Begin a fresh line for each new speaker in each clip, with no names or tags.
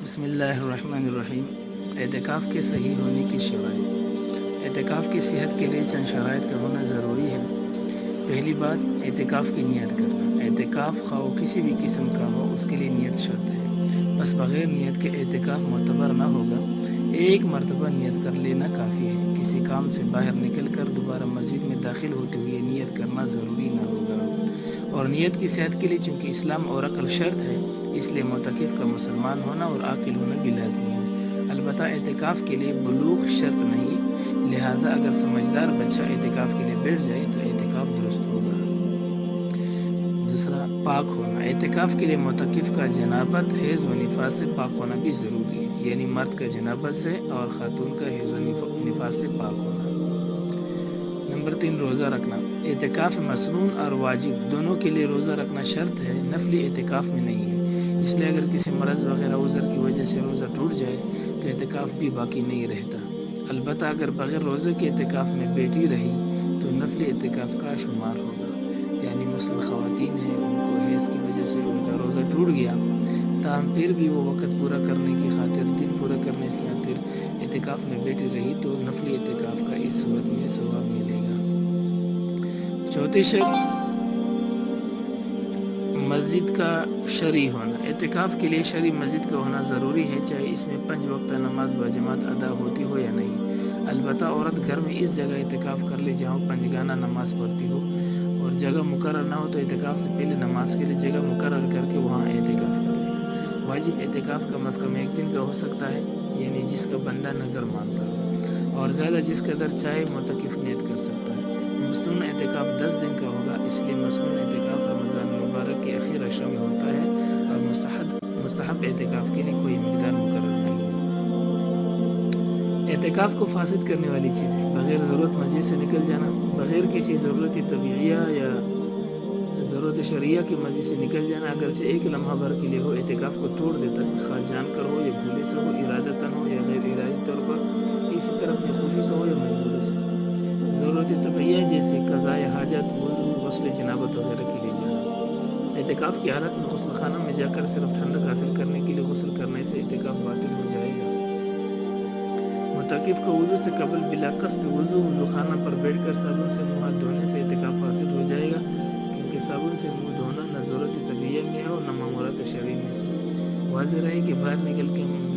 بسم اللہ الرحمن الرحیم۔ اعتکاف کے صحیح ہونے کی شرائط۔ اعتکاف کی صحت کے لیے چند شرائط کا ہونا ضروری ہے۔ پہلی بات، اعتکاف کی نیت کرنا۔ اعتکاف خواہ کسی بھی قسم کا ہو، اس کے لیے نیت شرط ہے، بس بغیر نیت کے اعتکاف معتبر نہ ہوگا۔ ایک مرتبہ نیت کر لینا کافی ہے۔ کسی کام سے باہر نکل کر دوبارہ مسجد میں داخل ہوتے ہوئے نیت کرنا ضروری نہ ہوگا۔ اور نیت کی صحت کے لیے چونکہ اسلام اور عقل شرط ہے، اس لیے معتکف کا مسلمان ہونا اور عاقل ہونا بھی لازمی ہے۔ البتہ اعتکاف کے لیے بلوغ شرط نہیں، لہٰذا اگر سمجھدار بچہ اعتکاف کے لیے بیٹھ جائے تو اعتکاف درست ہوگا۔ دوسرا، پاک ہونا۔ اعتکاف کے لیے معتکف کا جنابت، حیض و نفاس سے پاک ہونا بھی ضروری ہے، یعنی مرد کا جنابت سے اور خاتون کا حیض و نفاس سے پاک ہونا۔ نمبر 3، روزہ رکھنا۔ اعتکاف مسنون اور واجب دونوں کے لیے روزہ رکھنا شرط ہے، نفلی اعتکاف میں نہیں ہے۔ اس لیے اگر کسی مرض وغیرہ عذر کی وجہ سے روزہ ٹوٹ جائے تو اعتکاف بھی باقی نہیں رہتا۔ البتہ اگر بغیر روزے کے اعتکاف میں بیٹھی رہی تو نفلی اعتکاف کا شمار ہوگا، یعنی مسلم خواتین ہیں، ان کو حیض کی وجہ سے ان کا روزہ ٹوٹ گیا، تاہم پھر بھی وہ وقت پورا کرنے کی خاطر، دن پورا کرنے کی خاطر اعتکاف میں بیٹھی رہی تو نفلی اعتکاف کا اس صورت میں ثواب ملے گا۔ چوتھی شرط، مسجد کا شرعی ہونا۔ اعتکاف کے لیے شرعی مسجد کا ہونا ضروری ہے، چاہے اس میں 5 وقتہ نماز باجماعت ادا ہوتی ہو یا نہیں۔ البتہ عورت گھر میں اس جگہ اعتکاف کر لے جہاں 5 گانہ نماز پڑھتی ہو، اور جگہ مقرر نہ ہو تو اعتکاف سے پہلے نماز کے لیے جگہ مقرر کر کے وہاں اعتکاف کر لے۔ واجب اعتکاف کا از کم 1 دن کا ہو سکتا ہے، یعنی جس کا بندہ نظر مانتا ہو، اور زیادہ جس قدر چاہے معتکف نیت کر سکتا ہے۔ مسنون اعتکاف 10 دن کا ہوگا، اس لیے مسنون اعتکاف رمضان المبارک کے اخیر عشرہ میں ہوتا ہے، اور مستحب اعتکاف کے لیے کوئی مقدار مقرر نہیں ہے۔ اعتکاف کو فاسد کرنے والی چیزیں: بغیر ضرورت مسجد سے نکل جانا، بغیر کسی ضرورت طبیعیہ یا ضرورت شرعیہ کی مسجد سے نکل جانا اگرچہ ایک لمحہ بھر کے لیے ہو، اعتکاف کو توڑ دیتا ہے، خواہ جان کر ہو یا بھولے سے ہو، ارادتاً ہو یا غیر ارادی طور پر، اسی طرح اپنی خوشی سے ہو یا مجبوری سے۔ ضرورت طبیعیہ جیسے قضاء حاجت، وضو، غسل جنابت وغیرہ کے لیے جانا۔ اعتکاف کی حالت میں غسل خانہ میں جا کر صرف ٹھنڈک حاصل کرنے کے لیے غسل کرنے سے اعتکاف باطل ہو جائے گا۔ معتکف کو وضو سے قبل بلا قصد وضو خانہ پر بیٹھ کر صابن سے منہ ہاتھ دھونے سے اعتکاف فاسد ہو جائے گا، کیونکہ صابن سے منہ دھونا نہ ضرورت طبیعیہ میں ہے اور نہ مامورات شرعی میں سے۔ واضح رہے کہ باہر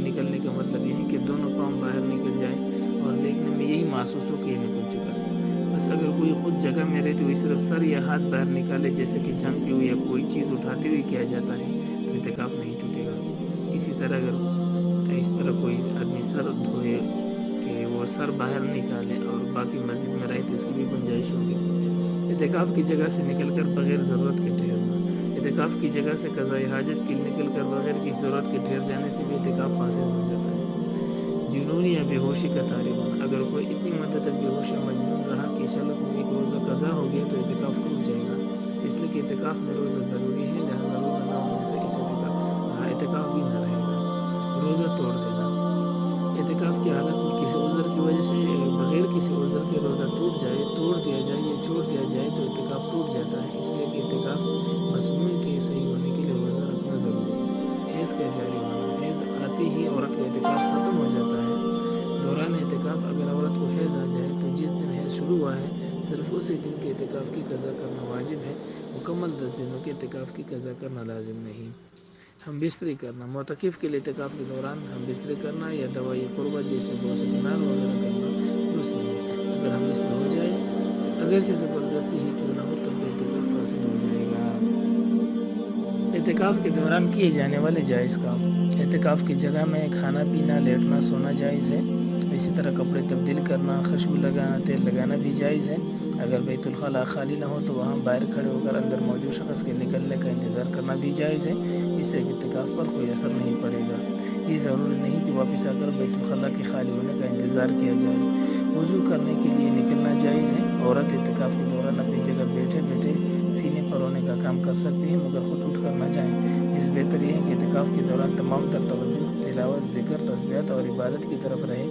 نکلنے کا مطلب یہ ہے کہ دونوں پاؤں باہر نکل جائے اور دیکھنے میں یہی محسوس ہو کہ یہ نکل چکا ہے۔ بس اگر کوئی خود جگہ میں رہتے ہوئے صرف سر یا ہاتھ باہر نکالے، جیسے کہ جھانکتے ہوئے یا کوئی چیز اٹھاتے ہوئے کیا جاتا ہے، تو اعتکاف نہیں ٹوٹے گا۔ اسی طرح اگر اس طرح کوئی آدمی سر دھوئے کہ وہ سر باہر نکالے اور باقی مسجد میں رہے تو اس کی بھی گنجائش ہوگی۔ اعتکاف کی جگہ سے نکل کر بغیر ضرورت کے ٹھہرنا۔ اعتکاف کی جگہ سے قضاء حاجت کے لیے نکل کر بغیر کسی ضرورت کے ٹھہر جانے سے بھی اعتکاف فاسد ہو جاتا ہے۔ جنون یا بے ہوشی کا طالب ہونا۔ اگر کوئی اتنی مدت تک بے ہوش یا مجنون رہا کہ اس حالت میں ایک روزہ قضا ہو گیا تو اعتکاف ٹوٹ جائے گا، اس لیے کہ اعتکاف میں روزہ ضروری ہے، لہٰذا روزہ نہ ہونے سے اس اعتکاف بھی نہ رہے گا۔ روزہ توڑ دینا۔ اعتکاف کی حالت میں کسی عذر کی وجہ سے بغیر کسی عذر کے روزہ ٹوٹ جائے، توڑ دیا جائے یا چھوڑ دیا جائے تو اعتکاف ٹوٹ جاتا ہے، اس لیے کہ اعتکاف مسنون کے صحیح ہونے کے لیے روزہ رکھنا ضروری ہے۔ حیض کا جاری ہونا۔ حیض آتے ہی عورت کا اعتکاف ختم ہو جاتا ہے۔ دوران اعتکاف اگر عورت کو حیض آ جائے تو جس دن حیض شروع ہوا ہے صرف اسی دن کے اعتکاف کی قضا کرنا واجب ہے، مکمل 10 دنوں کے اعتکاف کی قضا کرنا لازم نہیں۔ ہم بستری کرنا۔ معتکف کے لیے اعتکاف کے دوران ہم بستری کرنا یا دوائی قربہ جیسے گوشت کنار وغیرہ کرنا درست نہیں۔ اگر ہم بستری ہو جائے، اگرچہ زبردستی ہی کیوں نہ ہو، تب بھی اعتکاف فاسد ہو جائے گا۔ اعتکاف کے دوران کیے جانے والے جائز کام۔ اعتکاف کی جگہ میں کھانا پینا، لیٹنا سونا جائز ہے۔ اسی طرح کپڑے تبدیل کرنا، خوشبو لگانا، تیل لگانا بھی جائز ہے۔ اگر بیت الخلاء خالی نہ ہو تو وہاں باہر کھڑے ہو کر اندر موجود شخص کے نکلنے کا انتظار کرنا بھی جائز ہے، اس سے اعتکاف پر کوئی اثر نہیں پڑے گا۔ یہ ضروری نہیں کہ واپس آ کر بیت الخلاء کے خالی ہونے کا انتظار کیا جائے۔ وضو کرنے کے لیے نکلنا جائز ہے۔ عورت اعتکاف کے دوران اپنی جگہ بیٹھے بیٹھے سینے پر رونے کا کام کر سکتی ہے، مگر خود اٹھ کر نہ جائیں۔ اس بہتر یہ ہے کہ اعتکاف کے دوران تمام تر توجہ تلاوت، ذکر، تسبیحات اور عبادت کی طرف رہے،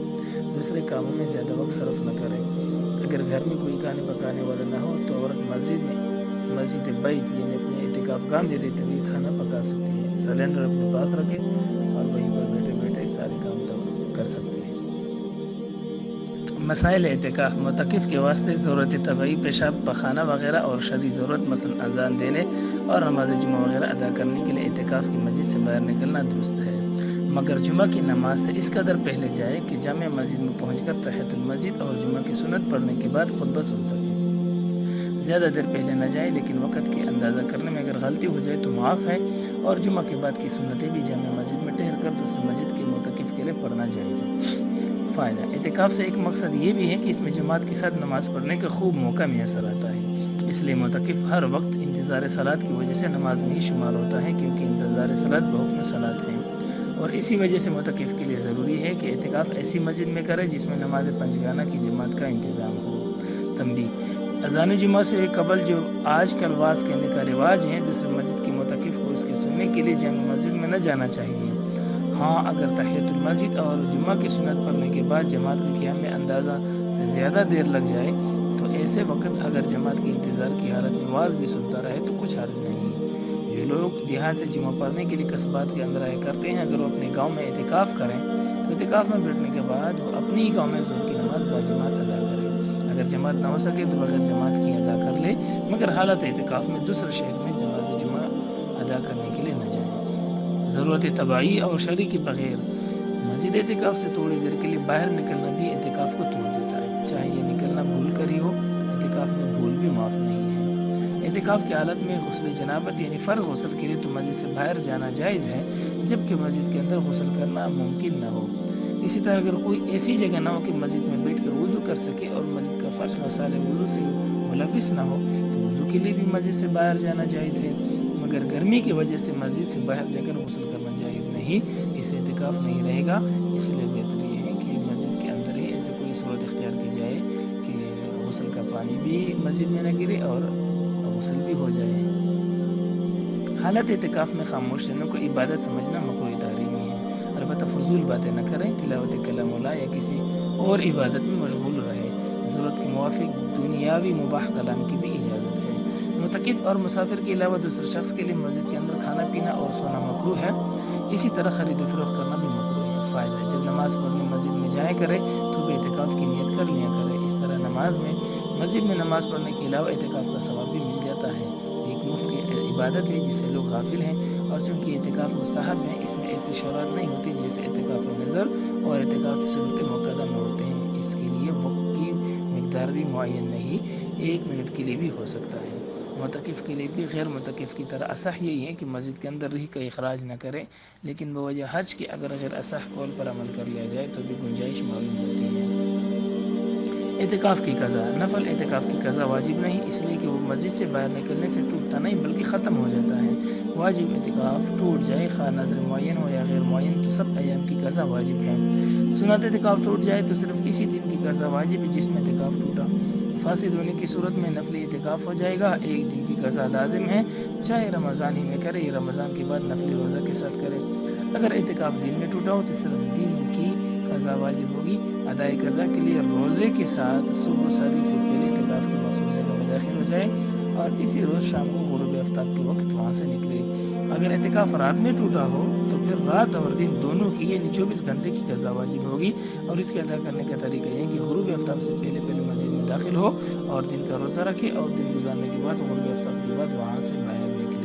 دوسرے کاموں میں زیادہ وقت صرف نہ کرے۔ اگر گھر میں کوئی کھانے پکانے والا نہ ہو تو عورت مسجد بیت یعنی اپنے اعتکاف گاہ میں رہتے ہوئے کھانا پکا سکتی ہے۔ سلینڈر اپنے پاس رکھے اور وہیں پر بیٹھے بیٹھے سارے کام تو کر سکتے ہیں۔ مسائل اعتکاف: معتکف کے واسطے ضرورت طبعی پیشاب، پخانہ وغیرہ اور شرعی ضرورت مثلا اذان دینے اور نماز جمعہ وغیرہ ادا کرنے کے لیے اعتکاف کی مسجد سے باہر نکلنا درست ہے، مگر جمعہ کی نماز سے اس قدر پہلے جائے کہ جامع مسجد میں پہنچ کر تحیۃ المسجد اور جمعہ کی سنت پڑھنے کے بعد خطبہ سن سکے۔ زیادہ دیر پہلے نہ جائے، لیکن وقت کی اندازہ کرنے میں اگر غلطی ہو جائے تو معاف ہے، اور جمعہ کے بعد کی سنتیں بھی جامع مسجد میں ٹھہر کر دوسری مسجد کے معتکف کے لیے پڑھنا جائز ہے۔ فائدہ: اعتکاف سے ایک مقصد یہ بھی ہے کہ اس میں جماعت کے ساتھ نماز پڑھنے کا خوب موقع میسر آتا ہے، اس لیے معتکف ہر وقت انتظار صلاۃ کی وجہ سے نماز میں ہی شمار ہوتا ہے، کیونکہ انتظار صلاۃ بحکم صلاۃ ہے، اور اسی وجہ سے معتکف کے لیے ضروری ہے کہ اعتکاف ایسی مسجد میں کرے جس میں نماز پنجگانہ کی جماعت کا انتظام ہو۔ تنبیہ: اذان جمعہ سے قبل جو آج کل واز کہنے کا رواج ہے، دوسری مسجد کے معتکف کو اس کے سننے کے لیے جامع مسجد میں نہ جانا چاہیے۔ ہاں، اگر تحیۃ المسجد اور جمعہ کی سنت پڑھنے کے بعد جماعت کے قیام میں اندازہ سے زیادہ دیر لگ جائے تو ایسے وقت اگر جماعت کے انتظار کی حالت میں واز بھی سنتا رہے تو کچھ حرج نہیں۔ جو لوگ دیہات سے جمعہ پڑھنے کے لیے قصبات کے اندر آیا کرتے ہیں، اگر وہ اپنے گاؤں میں اعتکاف کریں تو اعتکاف میں بیٹھنے کے بعد وہ اپنی ہی گاؤں میں ظہر کی نماز باجماعت ادا کرے۔ اگر جماعت نہ ہو سکے تو بغیر جماعت کی ادا کر لے، مگر حالت اعتکاف میں دوسرے شہر میں نماز جمعہ ادا کرنے کے لیے نہ جائے۔ ضرورت طبعی اور شرعی کے بغیر مسجد اعتکاف سے تھوڑی دیر کے لیے باہر نکلنا بھی اعتکاف کو توڑ دیتا ہے، چاہے یہ نکلنا بھول کر ہی ہو، اعتکاف میں بھول بھی معاف نہیں ہے۔ اعتکاف کی حالت میں غسل جنابت یعنی فرض غسل کے لیے تو مسجد سے باہر جانا جائز ہے، جبکہ مسجد کے اندر غسل کرنا ممکن نہ ہو۔ اسی طرح اگر کوئی ایسی جگہ نہ ہو کہ مسجد میں بیٹھ کر وضو کر سکے اور مسجد کا فرش غسالِ وضو سے ملوث نہ ہو تو وضو کے لیے بھی مسجد سے باہر جانا جائز ہے، مگر گرمی کی وجہ سے مسجد سے باہر جا کر غسل کرنا جائز نہیں، اس سے اعتکاف نہیں رہے گا۔ اس لیے بہتر یہ ہے کہ مسجد کے اندر ہی ایسے کوئی صورت اختیار کی جائے کہ غسل کا پانی بھی مسجد میں نہ گرے اور غسل بھی ہو جائے۔ حالت اعتکاف میں خاموش رہنے کو عبادت سمجھنا مکروہ تحریمی ہے، البتہ فضول باتیں نہ کریں، تلاوت کلام اللہ یا کسی اور عبادت میں مشغول رہے۔ ضرورت کے موافق دنیاوی مباح کلام کی بھی اجازت ہے۔ معتکف اور مسافر کے علاوہ دوسرے شخص کے لیے مسجد کے اندر کھانا پینا اور سونا مکروہ ہے، اسی طرح خرید و فروخت کرنا بھی مکروہ ہے۔ فائدہ: جب نماز پڑھنے مسجد میں جایا کرے تو بھی اعتکاف کی نیت کر لیا کرے، اس طرح مسجد میں نماز پڑھنے کے علاوہ اعتکاف کا ثواب بھی مل جاتا ہے۔ ایک مفت کی عبادت ہے جس سے لوگ غافل ہیں، اور چونکہ اعتکاف مستحب ہے، اس میں ایسی شرائط نہیں ہوتی جیسے اعتکاف نظر اور اعتکاف کی صورت موقع میں ہوتے ہیں۔ اس کے لیے وقت کی مقدار بھی معین نہیں، 1 منٹ کے لیے بھی ہو سکتا ہے۔ معتکف کے لیے بھی غیر معتکف کی طرح اصح یہی ہے کہ مسجد کے اندر رہ کا اخراج نہ کرے، لیکن بوجہ حج کے اگر غیر اصح قول پر عمل کر لیا جائے تو بھی گنجائش معلوم ہوتی ہے۔ اعتکاف کی قضا: نفل اعتکاف کی قضا واجب نہیں، اس لیے کہ وہ مسجد سے باہر نکلنے سے ٹوٹتا نہیں بلکہ ختم ہو جاتا ہے۔ واجب اعتکاف ٹوٹ جائے، خواہ نظر معین ہو یا غیر معین، تو سب ایام کی قضا واجب ہے۔ سنت اعتکاف ٹوٹ جائے تو صرف اسی دن کی قضا واجب ہے جس میں اعتکاف ٹوٹا۔ فاسد ہونے کی صورت میں نفلی اعتکاف ہو جائے گا، 1 دن کی قضا لازم ہے، چاہے رمضان ہی میں کرے یا رمضان کے بعد نفلی روزہ کے ساتھ کرے۔ اگر اعتکاف دن میں ٹوٹا ہو تو صرف دن کی قضا واجب ہوگی۔ ادائی قضا کے لیے روزے کے ساتھ صبح صادق سے پہلے اعتکاف کے مخصوص جگہ میں داخل ہو جائے اور اسی روز شام کو غروب آفتاب کے وقت وہاں سے نکلے۔ اگر اعتکاف رات میں ٹوٹا ہو تو پھر رات اور دن دونوں کی یعنی 24 گھنٹے کی قضا واجب ہوگی، اور اس کے ادا کرنے کا طریقہ یہ ہے کہ غروب آفتاب سے پہلے مسجد میں داخل ہو اور دن کا روزہ رکھے، اور دن گزارنے کے بعد غروب آفتاب کے بعد وہاں سے باہر نکلے۔